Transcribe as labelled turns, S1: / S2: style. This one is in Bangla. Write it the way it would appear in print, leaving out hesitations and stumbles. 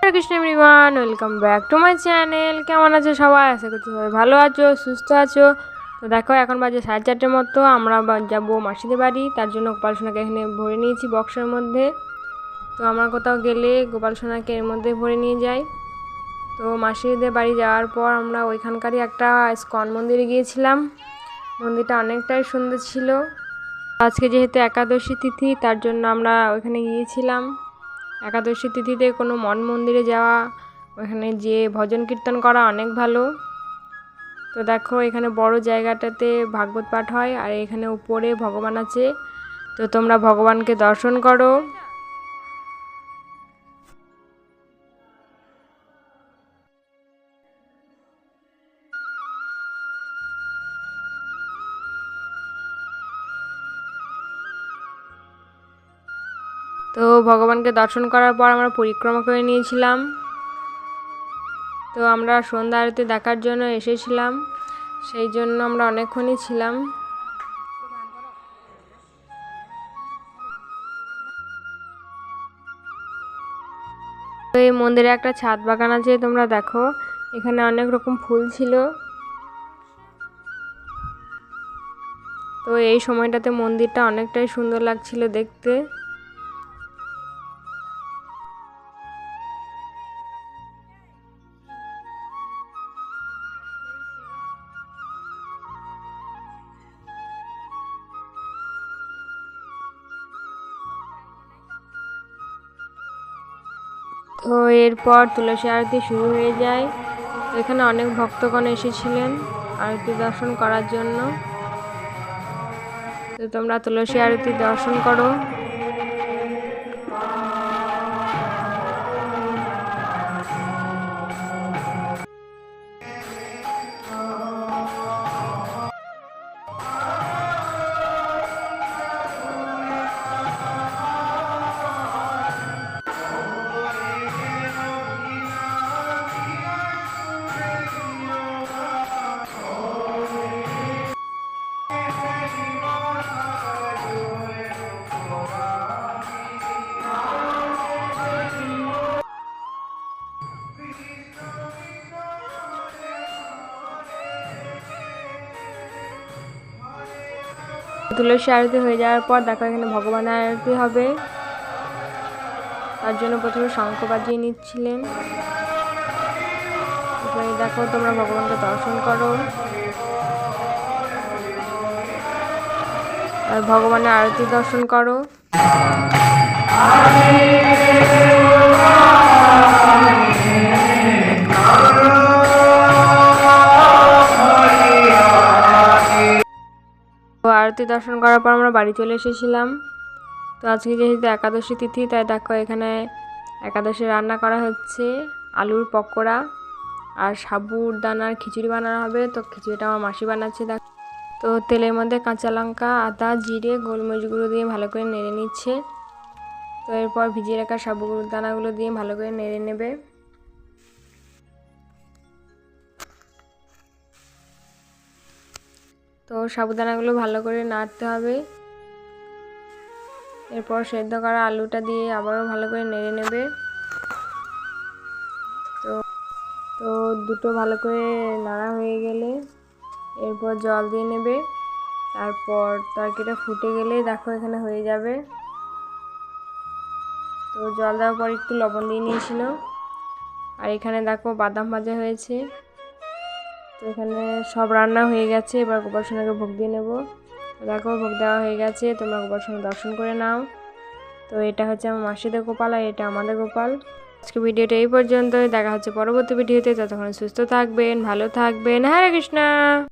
S1: Hare Krishna everyone, welcome back to my channel. কেমন আছো সবাই? আশা করছি সবাই ভালো আছো, সুস্থ আছো। তো দেখো, এখন বাজে 4:30 মতো। আমরা যাবো মাসিদের বাড়ি, তার জন্য গোপাল সোনাকে এখানে ভরে নিয়েছি বক্সের মধ্যে। তো আমার কোথাও গেলে গোপাল সোনাকে এর মধ্যে ভরে নিয়ে যাই। তো মাসিদের বাড়ি যাওয়ার পর আমরা ওইখানকারই একটা ইস্কন মন্দিরে গিয়েছিলাম। মন্দিরটা অনেকটাই সুন্দর ছিল। আজকে যেহেতু একাদশী তিথি, তার জন্য আমরা ওইখানে গিয়েছিলাম। একাদশী তিথিতে কোনো মন মন্দিরে যাওয়া, ওখানে যে ভজন কীর্তন করা অনেক ভালো। তো দেখো, এখানে বড় জায়গাটাতে ভাগবত পাঠ হয়, আর এখানে উপরে ভগবান আছে। তো তোমরা ভগবানকে দর্শন করো। তো ভগবানকে দর্শন করার পর আমরা পরিক্রমা করে নিয়েছিলাম। তো আমরা সন্ধ্যা আরতি দেখার জন্য এসেছিলাম, সেই জন্য আমরা অনেকক্ষণই ছিলাম। তো এই মন্দিরে একটা ছাদ বাগান আছে, তোমরা দেখো এখানে অনেক রকম ফুল ছিল। তো এই সময়টাতে মন্দিরটা অনেকটাই সুন্দর লাগছিল দেখতে। তো এরপর তুলসী আরতি শুরু হয়ে যায়। তো এখানে অনেক ভক্তগণ এসেছিলেন আরতি দর্শন করার জন্য। তো তোমরা তুলসী আরতি দর্শন করো। তুলসী আরতি হয়ে যাওয়ার পর দেখো, এখানে ভগবানের আরতি হবে। তার জন্য প্রথমে শঙ্খ বাজিয়ে নিচ্ছিলেন। দেখো, তোমরা ভগবানকে দর্শন করো আর ভগবানের আরতি দর্শন করো। আরতি দর্শন করার পর আমরা বাড়ি চলে এসেছিলাম। তো আজকে যেহেতু একাদশী তিথি, তাই দেখো এখানে একাদশী রান্না করা হচ্ছে। আলুর পকোড়া আর সাবুর দানার খিচুড়ি বানানো হবে। তো খিচুড়িটা আমার মাসি বানাচ্ছে। দেখো, তো তেলের মধ্যে কাঁচা লঙ্কা, আদা, জিরে, গোলমরিচ গুঁড়ো দিয়ে ভালো করে নেড়ে নিচ্ছে। তো এরপর ভিজিয়ে রাখা সাবুর দানাগুলো দিয়ে ভালো করে নেড়ে নেবে। তো সাবুদানাগুলো ভালো করে নাড়তে হবে। এরপর সেদ্ধ করা আলুটা দিয়ে আবারও ভালো করে নেড়ে নেবে। তো দুটো ভালো করে নাড়া হয়ে গেলে এরপর জল দিয়ে নেবে। তারপর তরকারিটা ফুটে গেলে দেখো এখানে হয়ে যাবে। তো জল দেওয়ার পর একটু লবণ দিয়ে নিয়েছিল। আর এখানে দেখো বাদাম ভাজা হয়েছে। তো এখানে সব রান্না হয়ে গেছে। এবার গোপাল সোনাকে ভোগ দিয়ে নেব। দেখো, ভোগ দেওয়া হয়ে গেছে। তোমরা গোপাল সোনা দর্শন করে নাও। তো এটা হচ্ছে আমার মাসিদের গোপাল, আর এটা আমাদের গোপাল। আজকে ভিডিওটা এই পর্যন্তই। দেখা হচ্ছে পরবর্তী ভিডিওতে। ততক্ষণ সুস্থ থাকবেন, ভালো থাকবেন। হরে কৃষ্ণ।